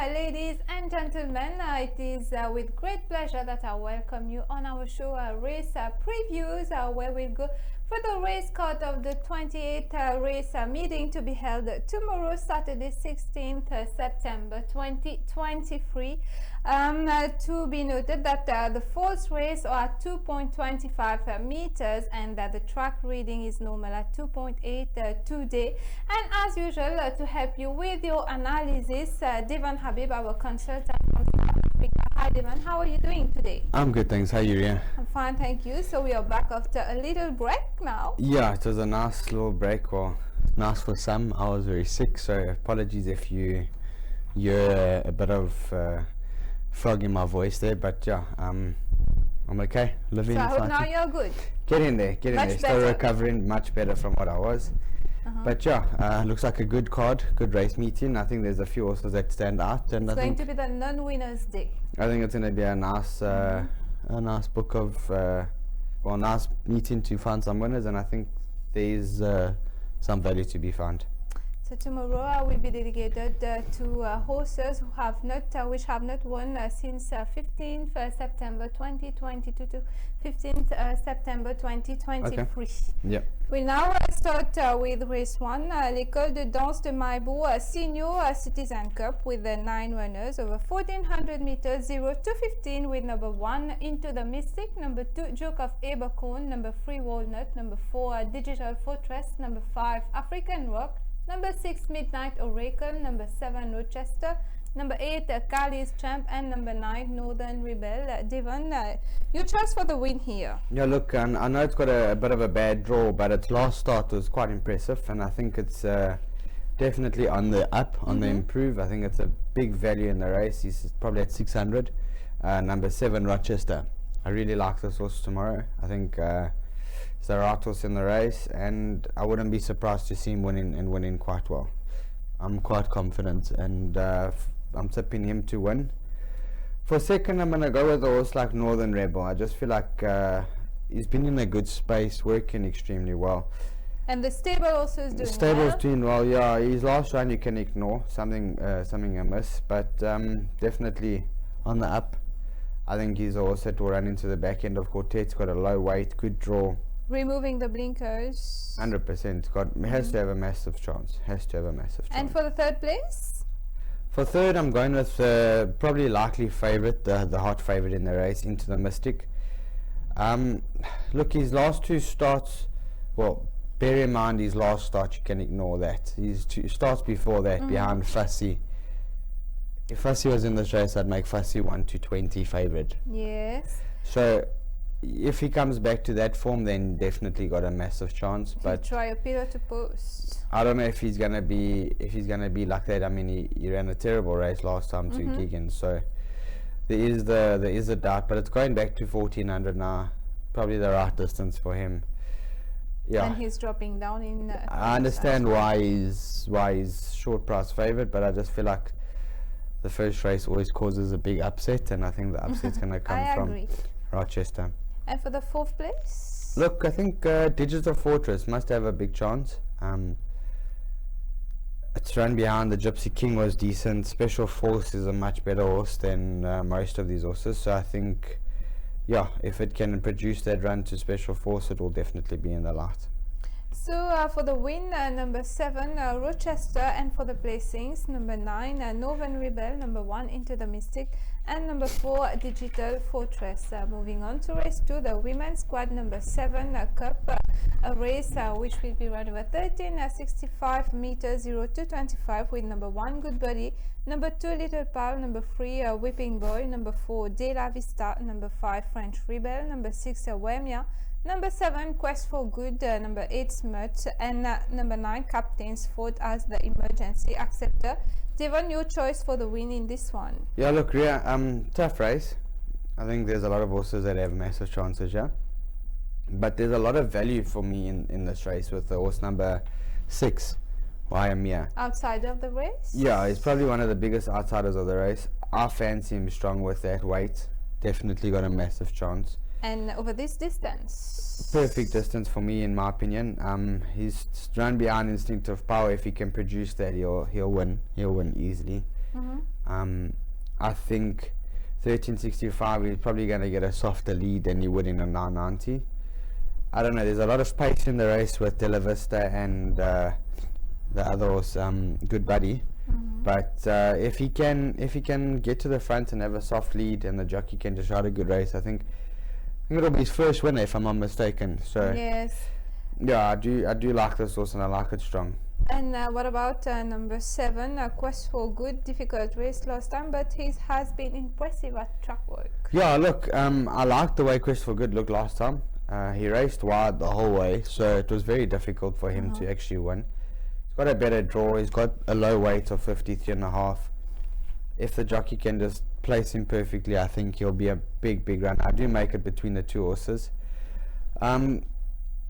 ladies and gentlemen. It is with great pleasure that I welcome you on our show, race previews, where we'll go for the race card of the 28th race meeting to be held tomorrow, Saturday, 16th September 2023. To be noted that the first race are 2.25 meters and that the track reading is normal at 2.8 today. And as usual, to help you with your analysis, Devon Habib, our consultant from South Africa. Hi Devon, how are you doing today? I'm good, thanks. How are you, Ria? I'm fine, thank you. So we are back after a little break now. Yeah, it was a nice little break. Well, nice for some. I was very sick, so apologies if you hear a bit of frog in my voice there, but yeah, I'm okay. Living. So I hope now you're good. Getting there. Still recovering, much better from what I was. But yeah, looks like a good card, good race meeting. I think there's a few horses that stand out, and it's going to be the non-winners day. I think it's going to be a nice, nice book of, nice meeting to find some winners, and I think there's some value to be found. So tomorrow will be dedicated to horses who have not, which have not won since 15th September 2022 to 15th September 2023. Okay. Yeah. We'll now start with race 1, L'École de Danse de Maibou Senior Citizen Cup with 9 runners over 1400 meters, 0 to 15 with number 1 Into the Mystic, number 2 Joke of Abercorn, number 3 Walnut, number 4 Digital Fortress, number 5 African Rock, number 6 Midnight Oracle, number 7 Rochester, number 8 Kali's Champ, and number 9 Northern Rebel. Devon, your choice for the win here. Yeah, look, I know it's got a bit of a bad draw, but its last start was quite impressive, and I think it's definitely on the up, on the improve. I think it's a big value in the race. He's probably at 600. Number 7 Rochester. I really like this horse tomorrow. I think it's the right horse in the race, and I wouldn't be surprised to see him winning quite well. I'm quite confident, and I'm tipping him to win. For second, I'm going to go with a horse like Northern Rebel. I just feel like he's been in a good space, working extremely well. And the stable also is doing well. The stable's doing well, yeah. His last run you can ignore, something amiss, but definitely on the up. I think he's a horse that will run into the back end of Quartet's got a low weight, good draw. Removing the blinkers. 100%. Has to have a massive chance. And for the third place? For third, I'm going with probably likely favourite, the hot favourite in the race, Into the Mystic. Look, his last 2 starts, well, bear in mind his last start, you can ignore that. His 2 starts before that, behind Fussy. If Fussy was in this race, I'd make Fussy 1 to 20 favourite. Yes. So if he comes back to that form, then definitely got a massive chance. But try a pillar to post. I don't know if he's gonna be like that. I mean, he ran a terrible race last time to Gigan, so there is a doubt. But it's going back to 1400 now, probably the right distance for him. Yeah. And he's dropping down in. I understand why he's short price favorite, but I just feel like the first race always causes a big upset, and I think the upset's gonna come from Rochester. And for the fourth place? Look, I think Digital Fortress must have a big chance. It's run behind the Gypsy King was decent. Special Force is a much better horse than most of these horses. So I think, yeah, if it can produce that run to Special Force, it will definitely be in the light. So for the win, number 7 Rochester, and for the placings, number 9 Northern Rebel, number 1 Into the Mystic, and number 4 Digital Fortress. Moving on to race 2, the women's squad, number 7 Cup, a race which will be run over 1365 meters, 0 to 25 with number 1 Good Body, number 2 Little Pal, number 3 Whipping Boy, number 4 De La Vista, number 5 French Rebel, number 6 Wemia, number 7 Quest for Good, number 8 Smut, and number 9 Captain's Fort as the emergency acceptor. Devon, your choice for the win in this one. Yeah, look, Ria, tough race. I think there's a lot of horses that have massive chances, yeah. But there's a lot of value for me in this race with the horse number 6, Waimea. Outside of the race? Yeah, he's probably one of the biggest outsiders of the race. I fancy him strong with that weight. Definitely got a massive chance. And over this distance? Perfect distance for me, in my opinion. He's run behind Instinctive Power. If he can produce that, he'll win. He'll win easily. I think 1365 he's probably going to get a softer lead than he would in a 990. I don't know, there's a lot of pace in the race with De La Vista and the other horse, Good Buddy. But if he can get to the front and have a soft lead and the jockey can just ride a good race, I think it'll be his first winner if I'm not mistaken. So yes, yeah, I do like this horse and I like it strong. and what about number 7, Quest for Good? Difficult race last time, but he has been impressive at track work. Yeah, look, I liked the way Quest for Good looked last time. He raced wide the whole way, so it was very difficult for him to actually win. He's got a better draw, he's got a low weight of 53.5. If the jockey can just place him perfectly, I think he'll be a big run. I do make it between the two horses.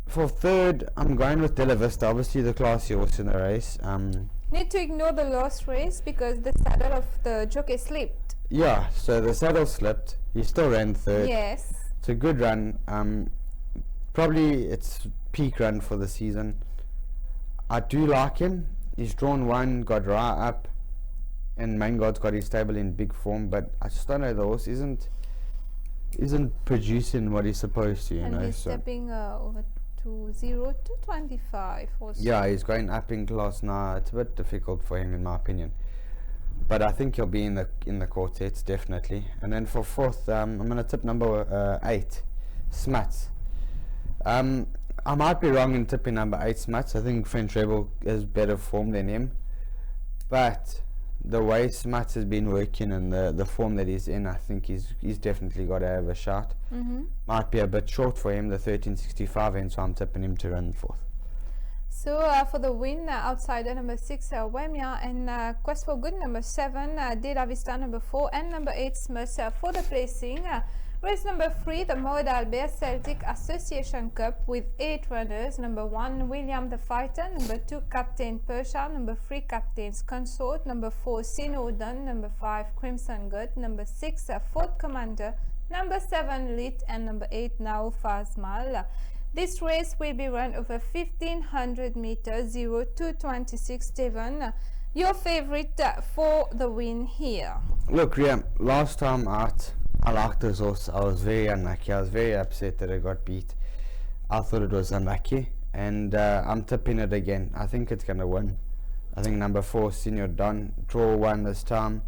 For third, I'm going with De La Vista, obviously the classy horse in the race. Need to ignore the last race because the saddle of the jockey slipped. Yeah, so the saddle slipped. He still ran third. Yes. It's a good run. Probably it's peak run for the season. I do like him. He's drawn 1, got Ra up, and Main God's got his stable in big form. But I just don't know, the horse isn't producing what he's supposed to, you and know. he's So stepping over to 0 to 25 also. yeah, he's going up in class now. It's a bit difficult for him in my opinion. But I think he'll be in the quartets definitely. And then for fourth, I'm gonna tip number 8, Smuts. I might be wrong in tipping number 8 Smuts. I think French Rebel has better form than him. But the way Smuts has been working and the form that he's in, I think he's definitely got to have a shot. Might be a bit short for him, the 1365, and so I'm tipping him to run fourth. So for the win, outsider number 6, Wemia, and Quest for Good number 7, De La Vista number 4, and number 8, Smuts for the placing. Race number 3, the Maud Albert Celtic Association Cup with 8 runners. Number 1, William the Fighter. Number 2, Captain Persia. Number 3, Captain's Consort. Number 4, Sinodon. Number 5, Crimson God. Number 6, Fort Commander. Number 7, Lit. And number 8, Now Fazmal. This race will be run over 1500 meters, 0 to 26. Devon, your favorite for the win here? Look, Ria, last time out, I liked this horse. I was very unlucky. I was very upset that it got beat. I thought it was unlucky, and I'm tipping it again. I think it's going to win. I think number 4, Senior Don, draw 1 this time.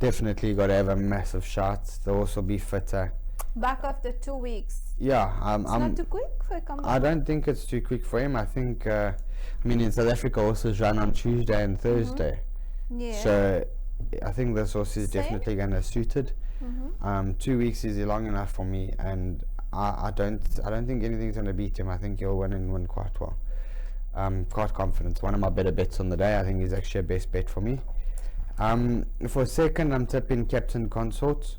Definitely got to have a massive shot. The horse will be fitter. Back after 2 weeks. Yeah, It's not too quick for a comeback. I don't think it's too quick for him. I think, I mean, in South Africa, horses run on Tuesday and Thursday. Yeah. So I think this horse is Same. definitely going to suit it. 2 weeks is long enough for me, and I don't think anything's going to beat him. I think he'll win and win quite well. Quite confident. One of my better bets on the day. I think he's actually a best bet for me. For second, I'm tipping Captain Consort.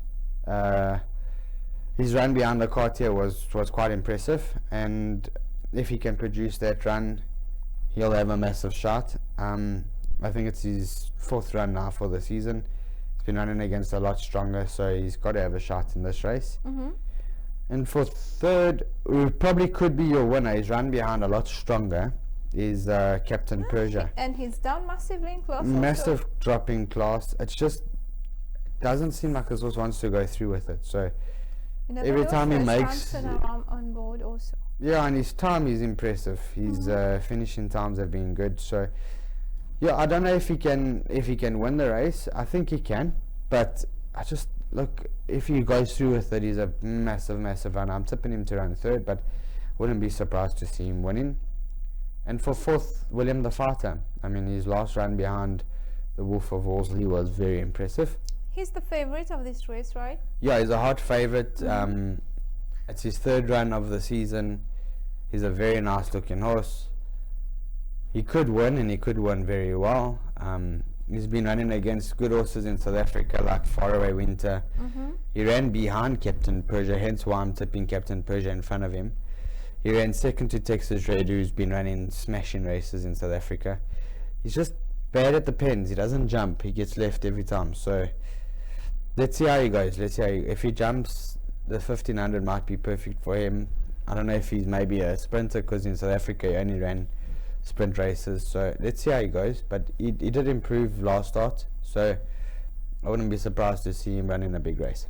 His run behind the Cartier was quite impressive, and if he can produce that run, he'll have a massive shot. I think it's his 4th run now for the season. He's been running against a lot stronger, so he's got to have a shot in this race. And for third, who probably could be your winner, his run behind a lot stronger, is Captain Persia. And he's down massively in class. Massive also. drop in class. It's just doesn't seem like this horse wants to go through with it. So every time he makes, on board also. yeah, and his time is impressive. His finishing times have been good. So yeah, I don't know if he can win the race. I think he can, but I just look, if he goes through with it, he's a massive runner. I'm tipping him to run third, but wouldn't be surprised to see him winning. And for fourth, William the Fighter. I mean, his last run behind the Wolf of Wolseley was very impressive. He's the favorite of this race, right? Yeah, he's a hot favorite. It's his 3rd run of the season. He's a very nice looking horse. He could win, and he could win very well. He's been running against good horses in South Africa like Faraway Winter. He ran behind Captain Persia, hence why I'm tipping Captain Persia in front of him. He ran second to Texas Red, who's been running smashing races in South Africa. He's just bad at the pens. He doesn't jump. He gets left every time. So let's see how he goes. If he jumps, the 1500 might be perfect for him. I don't know if he's maybe a sprinter, because in South Africa he only ran sprint races. So let's see how he goes. But he did improve last start, so I wouldn't be surprised to see him run in a big race.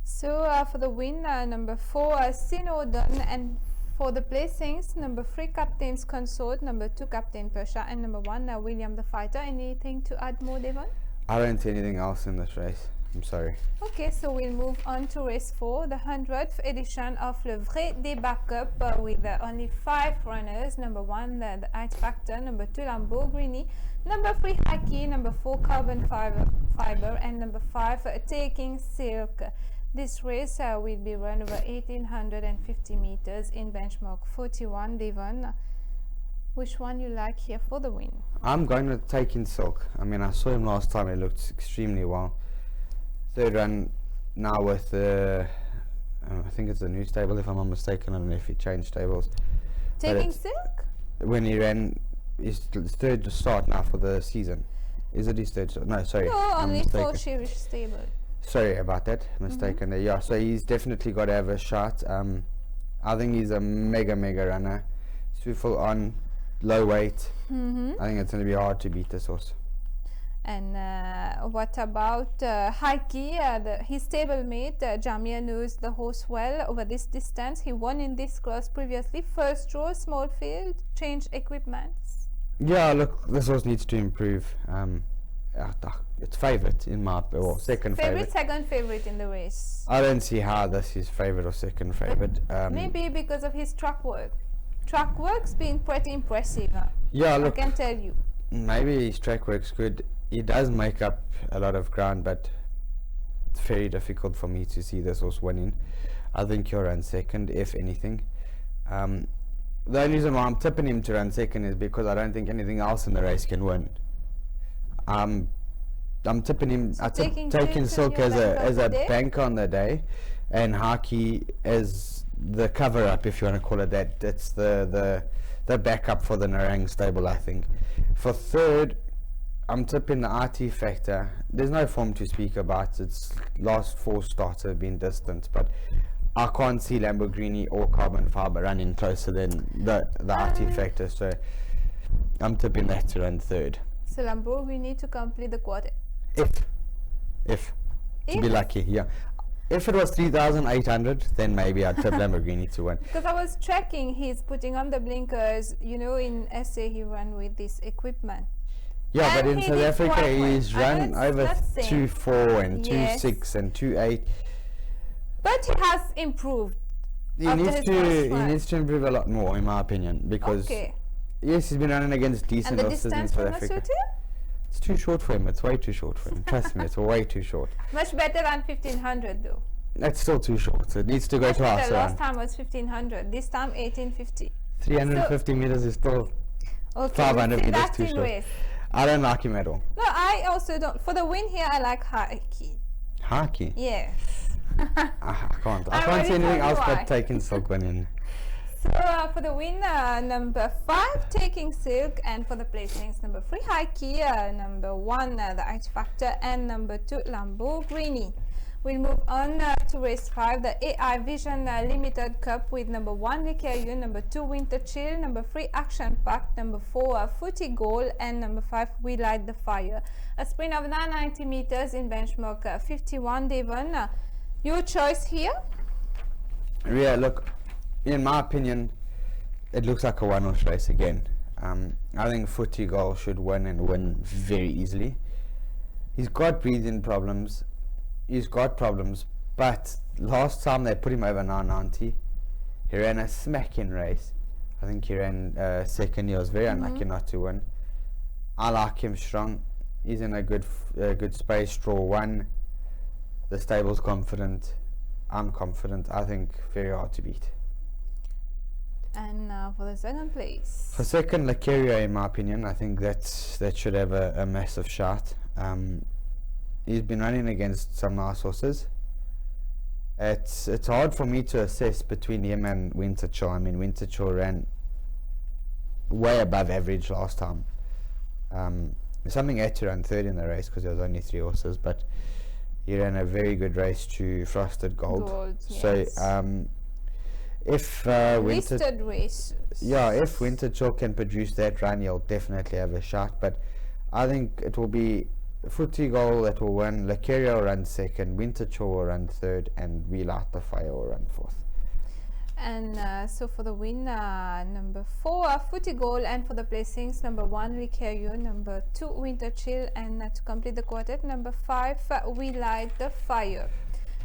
So for the win, number 4, Sinodon, and for the placings, number 3, Captain's Consort, number 2, Captain Persha, and number 1, William the Fighter. Anything to add more, Devon? I don't see anything else in this race. I'm sorry. Okay, so we'll move on to race 4, the 100th edition of Le Vrai Débat Cup with only 5 runners. Number 1, the Height Factor, number 2, Lamborghini, number 3, Haki, number 4, Carbon Fiber, and number 5, Taking Silk. This race will be run over 1850 meters in benchmark 41. Devon, which one you like here for the win? I'm going to Taking Silk. I mean, I saw him last time. He looked extremely well. Third run now with I think it's a new stable, if I'm not mistaken. I don't know if he changed stables. Taking Silk? When he ran his third start now for the season. Is it his third start? No, sorry. No, I'm only mistaken. 4 Shirish stable. Sorry about that, mistaken there. Yeah, so he's definitely got to have a shot. I think he's a mega runner. So full on, low weight. I think it's going to be hard to beat this horse. And what about Haki? His stablemate, Jamia, knows the horse well over this distance. He won in this cross previously. First row, small field, change equipments. Yeah, look, this horse needs to improve. It's favourite in my second favourite. Second favourite in the race. I don't see how this is favourite or second favourite. Maybe because of his track work. Track work's been pretty impressive. Yeah, look, I can tell you. Maybe his track work's good. He does make up a lot of ground, but it's very difficult for me to see this horse winning. I think he'll run second, if anything. The only reason why I'm tipping him to run second is because I don't think anything else in the race can win. I'm tipping him. So I taking Silk as a bank on the day, and Haki as the cover up, if you want to call it that. That's the backup for the Narang stable, I think. For third, I'm tipping the RT Factor. There's no form to speak about. Its last 4 starts have been distant, but I can't see Lamborghini or Carbon Fiber running closer than the RT Factor, so I'm tipping that to run third. So Lamborghini to complete the quartet. If to be lucky, yeah. If it was 3,800, then maybe I'd tip Lamborghini to win. Because I was checking, he's putting on the blinkers. You know, in SA he ran with this equipment. Yeah, and but in South Africa he's run over 2.4 and 2.6 and 2.8. But he has improved. He needs to improve a lot more, in my opinion, because yes, he's been running against decent horses in South Africa. It's too short for him. It's way too short for him. Trust me, it's way too short. Much better than 1500 though. That's still too short. So it needs to go to us. Last time was 1500. This time 1850. 350 meters is still 500 meters too short. Race. I don't like him at all. No, I also don't. For the win here, I like Haki. Haki? Yes. I can't see anything else but Taking Silk winning. So for the win, number 5, Taking Silk, and for the placings, number 3, Haki, number 1, the Height Factor, and number 2, Lamborghini. We'll move on to race 5, the AI Vision Limited Cup with number 1, Nickerio, number 2, Winter Chill, number 3, Action Pack, number 4, Footy Goal, and number 5, We Light the Fire. A sprint of 990 meters in benchmark 51. Devon, your choice here? Yeah, look, in my opinion, it looks like a one-horse race again. I think Footy Goal should win and win very easily. He's got breathing problems. He's got problems, but last time they put him over 990, he ran a smacking race. I think he ran second. He was very unlucky not to win. I like him strong. He's in a good space. Draw 1. The stable's confident. I'm confident. I think very hard to beat. And for the second place? For second, Nickerio, in my opinion. I think that should have a massive shot. He's been running against some nice horses. It's hard for me to assess between him and Winter Chill. I mean, Winter Chill ran way above average last time. Something had to run third in the race because there was only 3 horses, but he ran a very good race to Frosted Gold. Yes. So if Winter, listed race. yeah, if Winter Chill can produce that run, he'll definitely have a shot. But I think it will be Footy-Goal that will win. Lakeria will run second. Winter Chill will run third, and We Light the Fire will run fourth. And so for the win, number 4, Footy-Goal, and for the placings, number 1, Licario, number 2, Winter Chill, and to complete the quartet, number 5, We Light the Fire.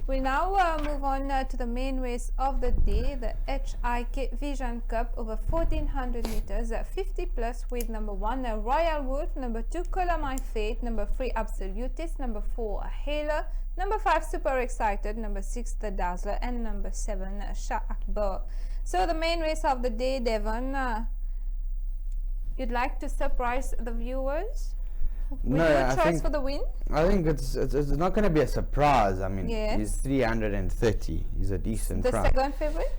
We now move on to the main race of the day, the HIK Vision Cup over 1400 meters, 50 plus, with number 1, Royal Wolf, number 2, Color My Fate, number 3, Absolutist, number 4, Hailer, number 5, Super Excited, number 6, The Dazzler, and number 7, Shah Akbar. So the main race of the day, Devon, you'd like to surprise the viewers? No, With your I choice think for the win? I think it's not going to be a surprise. I mean, Yes. he's 330. He's a decent The price. second favorite?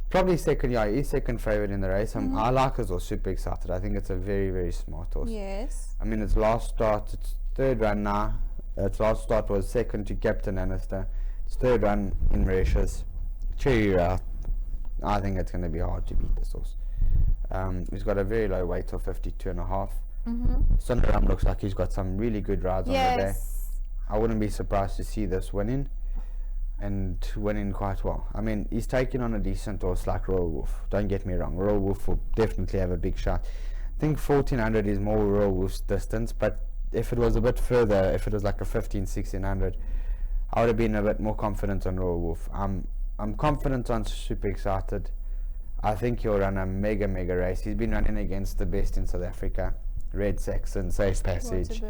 Probably second. Yeah, he's second favorite in the race. I like us all super excited. I think it's a very, very smart horse. Yes. I mean, its last start, its third run now. Its last start was second to Captain Annister. Its third run in Mauritius. Cherry out. I think it's going to be hard to beat this horse. He's got a very low weight of 52.5. Sundaram looks like he's got some really good rides on the day. Yes. I wouldn't be surprised to see this winning, and winning quite well. I mean, he's taking on a decent horse like Royal Wolf. Don't get me wrong, Royal Wolf will definitely have a big shot. I think 1400 is more Royal Wolf's distance, but if it was a bit further, if it was like a 1600, I would have been a bit more confident on Royal Wolf. I'm confident on Super Excited. I think he'll run a mega race. He's been running against the best in South Africa. Red Saxon, Safe Passage,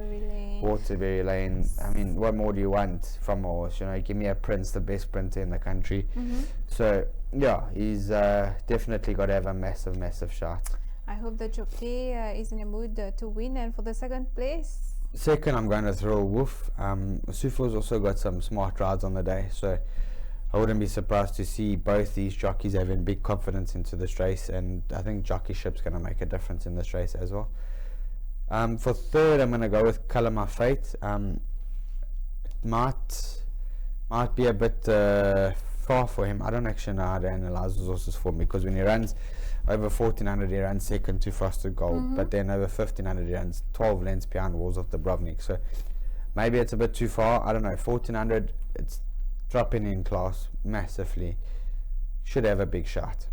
Waterbury Lane. I mean, what more do you want from a horse? You know, give me a Prince, the best sprinter in the country. So, yeah, he's definitely got to have a massive shot. I hope the jockey is in a mood to win. And for the second place? Second, I'm going to throw Wolf. Sufo's also got some smart rides on the day, so I wouldn't be surprised to see both these jockeys having big confidence into this race, and I think jockeyship's going to make a difference in this race as well. For third, I'm going to go with Color My Fate. Might be a bit far for him. I don't actually know how to analyze his horses for me, because when he runs over 1400, he runs second to Frosted Gold, but then over 1500, he runs 12 lengths behind Walls of Dubrovnik. So maybe it's a bit too far. I don't know. 1400, it's dropping in class massively. Should have a big shot.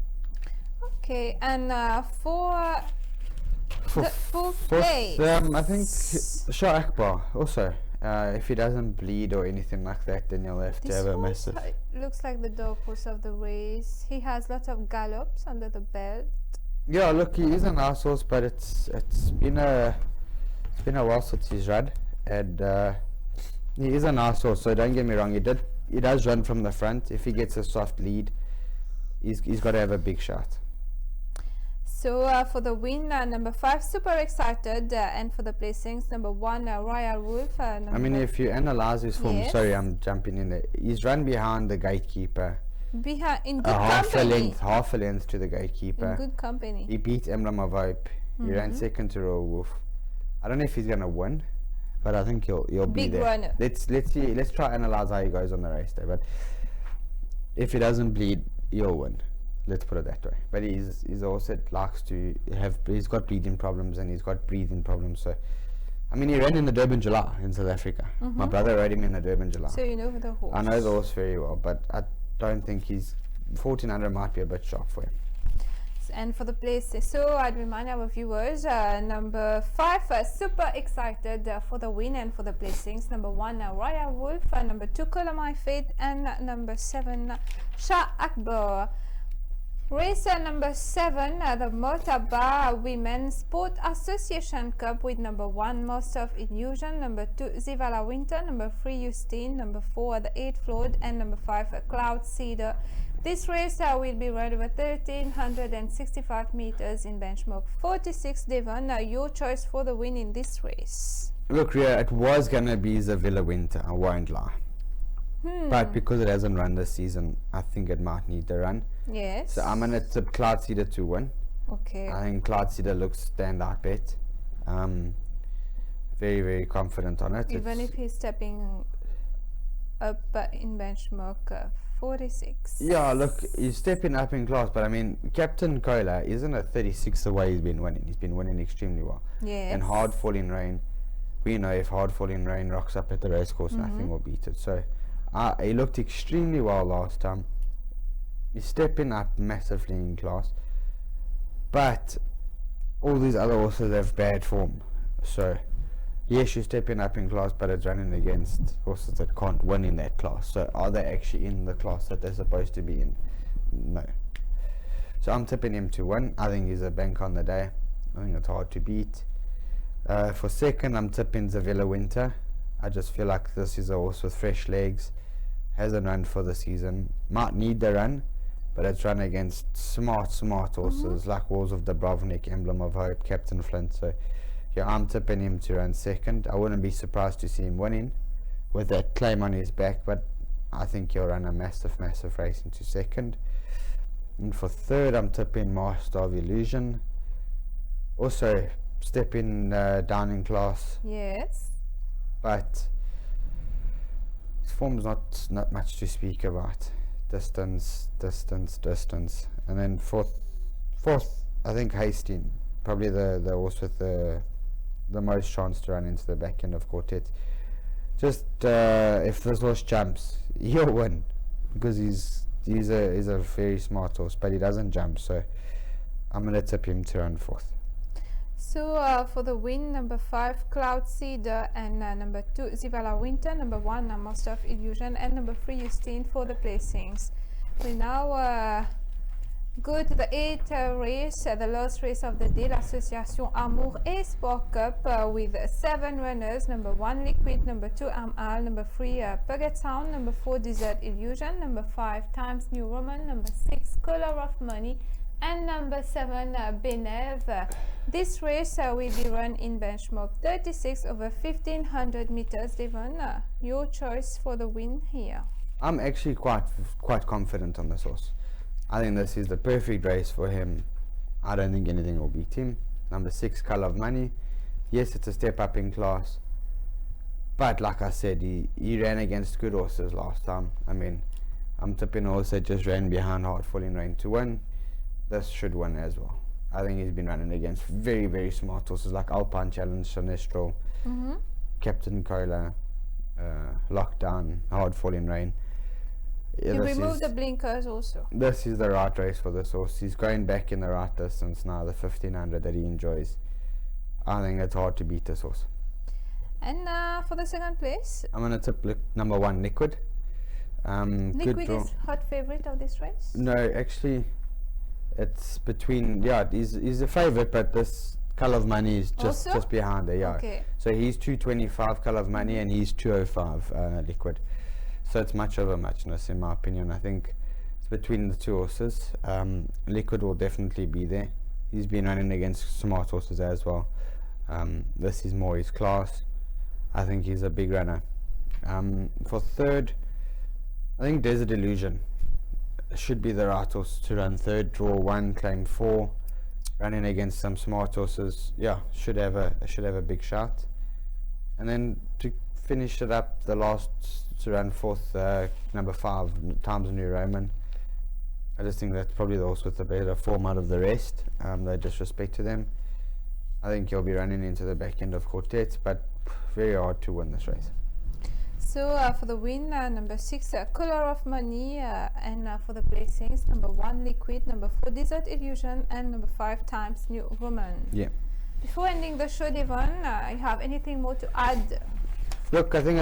Okay, and for the fourth place, I think Shah Akbar also. If he doesn't bleed or anything like that, then you'll have to have a massive. Looks like the dog horse of the race. He has lots of gallops under the belt. Yeah, look, he is a nice horse, but it's been a while since he's run, and he is a nice horse. So don't get me wrong, he does run from the front. If he gets a soft lead, he's got to have a big shot. So for the win, number 5, Super Excited, and for the placings, number 1, Royal Wolf. I mean, if you analyze his form, Yes. sorry, I'm jumping in there. He's run behind the gatekeeper, behind in good half company. a length to the In gatekeeper. good company. He beat Emblem of Hope. He ran second to Royal Wolf. I don't know if he's gonna win, but I think he'll be Big there. runner. Let's see. Let's try analyze how he goes on the race day. But if he doesn't bleed, he'll win. Let's put it that way. But he's also likes to have. He's got bleeding problems and he's got breathing problems. So, I mean, he ran in the Durban July in South Africa. My brother rode him in the Durban July. So you know the horse. I know the horse very well, but I don't think 1400 might be a bit sharp for him. And for the place, so I'd remind our viewers, number 5, Super Excited for the win, and for the placings, number 1, Royal Wolf, number 2, Color My Fate, and number 7, Shah Akbar. Race number 7, the Motaba Women's Sport Association Cup, with number 1, Most of Illusion, number 2, Zivala Winter, number 3, Justine, number 4, the 8th Flood, and number 5, Cloud Cedar. This race will be run over 1365 meters in benchmark 46. Devon, your choice for the win in this race? Look, Ria, it was going to be Zavilla Winter, I won't lie. But because it hasn't run this season, I think it might need the run. Yes. So I'm going to tip Cloud Cedar to win. Okay. I think Cloud Cedar looks standout bet. Very confident on it. Even if he's stepping up in benchmark 46. Yeah, look, he's stepping up in class, but I mean, Captain Kola isn't a 36 the way he's been winning. He's been winning extremely well. Yes. And hard falling rain, we know if hard falling rain rocks up at the racecourse, nothing will beat it. So he looked extremely well last time. He's stepping up massively in class, but all these other horses have bad form. So yes, you're stepping up in class, but it's running against horses that can't win in that class. So are they actually in the class that they're supposed to be in? No. So I'm tipping him to win. I think he's a bank on the day. I think it's hard to beat. For second, I'm tipping Zavella Winter. I just feel like this is a horse with fresh legs. Hasn't run for the season. Might need the run, but it's run against smart horses like Walls of Dubrovnik, Emblem of Hope, Captain Flint. So yeah, I'm tipping him to run second. I wouldn't be surprised to see him winning with that claim on his back, but I think he'll run a massive race into second. And for third, I'm tipping Master of Illusion. Also stepping down in class. Yes. But his form's not much to speak about. Distance. And then fourth, I think Hastings, probably the horse with the most chance to run into the back end of Quartet. Just if this horse jumps, he'll win because he's a very smart horse, but he doesn't jump, so I'm gonna tip him to run fourth. So for the win, number 5 Cloud Cedar, and number 2 Zavella Winter, number 1 Master of Illusion, and number 3 Justine for the placings. We now go to the 8th race, the last race of the day, l'Association Amour et Sport Cup, with 7 runners, number 1 Liquid, number 2 Amal, number 3 Puget Sound, number 4 Desert Illusion, number 5 Times New Roman, number 6 Color of Money, and number 7 Benev. This race will be run in benchmark 36 over 1500 meters. Devon, your choice for the win here. I'm actually quite confident on this horse. I think this is the perfect race for him. I don't think anything will beat him. Number 6 Color of Money. Yes, it's a step up in class, but like I said, he ran against good horses last time. I mean, I'm tipping a horse that just ran behind Hard Falling Rain to win. This should win as well. I think he's been running against very smart horses like Alpine Challenge, Sinestro, Captain Kola, Lockdown, Hard Falling Rain. Yeah, you remove the blinkers also. This is the right race for this horse. He's going back in the right distance now, the 1500 that he enjoys. I think it's hard to beat this horse. And for the second place? I'm going to tip number 1 Liquid. Liquid is hot favorite of this race? No, actually, it's between, he's a favorite, but this Color of Money is just behind her, Okay. So he's 225 Color of Money and he's 205 Liquid. So it's much over muchness in my opinion. I think it's between the two horses. Liquid will definitely be there. He's been running against smart horses as well. This is more his class. I think he's a big runner. For third, I think Desert Illusion should be the right horse to run third. Draw 1, claim 4, running against some smart horses. Yeah, should have a big shot. And then to finish it up, the last to run fourth, number 5 Times New Roman. I just think that's probably the horse with the better form out of the rest. No disrespect to them. I think he'll be running into the back end of Quartet, but very hard to win this race. So for the win, number 6 Color of Money, and for the placings, number 1 Liquid, number 4 Desert Illusion, and number 5 Times New Woman. Yeah. Before ending the show, Devon, you have anything more to add? Look, I think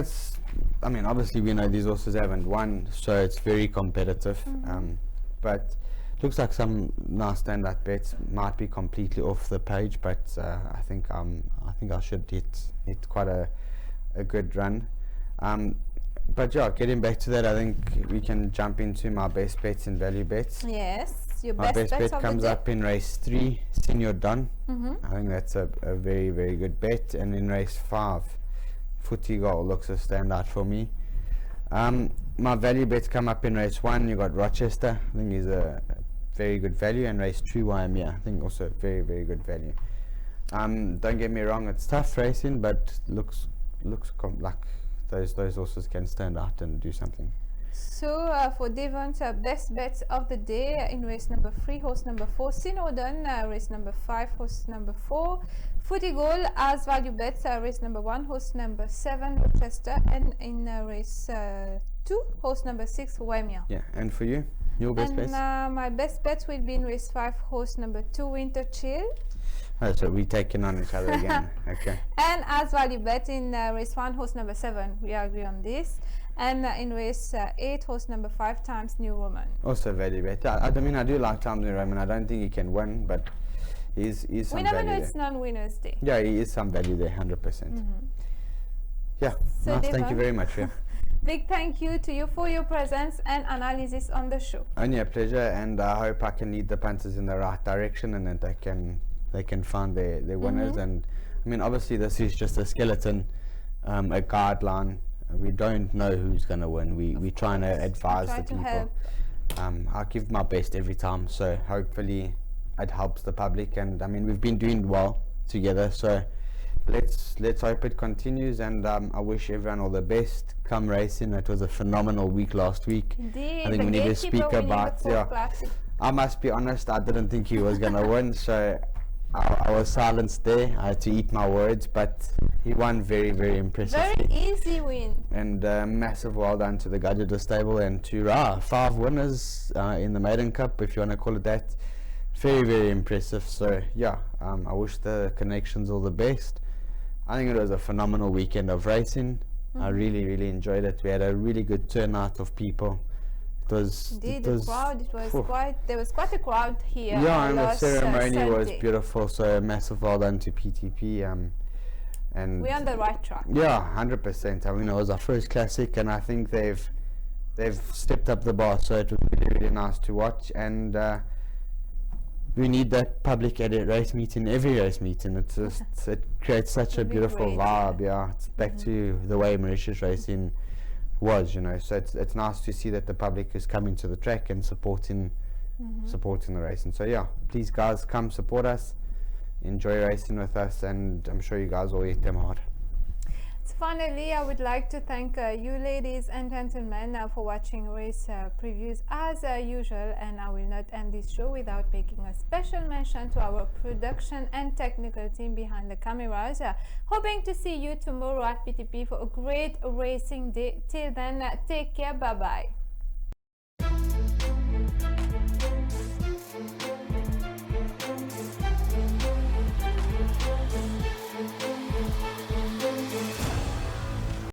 obviously we know these horses haven't won, so it's very competitive. But looks like some nice standout bets might be completely off the page, but I think I should hit quite a good run. But yeah, getting back to that, I think we can jump into my best bets and value bets. Yes, your my best bet of comes the day. up in race 3, Senior Don. I think that's a very good bet. And in race 5, Footy Goal looks a standout for me. My value bets come up in race 1. You got Rochester. I think he's a very good value. And race 2, Waimea. I think also very good value. Don't get me wrong, it's tough racing, but looks like those horses can stand out and do something. So for Devon's best bets of the day, in race number 3, horse number 4, Synodon, race number 5, horse number 4, Footy Goal. As value bets, race number 1, horse number 7, Rochester, and in race 2, horse number 6, Waimea. Yeah, and for you, your best bets? My best bets will be in race 5, horse number 2, Winter Chill. Oh, so we're taking on each other again. Okay. And as value bet in race 1, horse number 7, we agree on this. And in race 8, horse number 5, Times New Roman. Also value bet. I mean, I do like Times New Roman. I don't think he can win, but he's some We never value know, there. it's non-winners day. Yeah, he is some value there, 100%. Yeah, So nice. Thank you Devon, very much. Yeah. big thank you to you for your presence and analysis on the show. Only a pleasure, and I hope I can lead the punters in the right direction, and that they can find their winners. And I mean, obviously, this is just a skeleton, a guideline. We don't know who's going to win. We're trying to advise Try the to people. help. I give my best every time, so hopefully it helps the public. And I mean, we've been doing well together, so let's hope it continues. And I wish everyone all the best. Come racing. It was a phenomenal week last week. Indeed, I think the we need to gatekeeper speak winning about. the fourth classic. I must be honest. I didn't think he was going to win, so I was silenced there. I had to eat my words, but he won very, very impressively. Very easy win. And massive well done to the Gajada stable and to Ra. 5 winners in the Maiden Cup, if you want to call it that. Very, very impressive. So yeah, I wish the connections all the best. I think it was a phenomenal weekend of racing. I really, really enjoyed it. We had a really good turnout of people. Indeed, the crowd, it was there was quite a crowd here. Yeah, and the last ceremony was Sunday. beautiful. So massive well done to PTP. And We're on the right track. yeah, 100%. I mean, it was our first classic, and I think they've stepped up the bar. So it was really, really nice to watch. And we need that public at a race meeting, every race meeting. It's just it creates such a It'll be beautiful great, vibe. Yeah, it's back to the way Mauritius racing was, you know. So it's nice to see that the public is coming to the track and supporting the race. And so yeah, please guys, come support us, enjoy racing with us, and I'm sure you guys will hit them hard. So finally, I would like to thank you ladies and gentlemen for watching race previews as usual, and I will not end this show without making a special mention to our production and technical team behind the cameras. Hoping to see you tomorrow at PTP for a great racing day. Till then, take care, bye bye.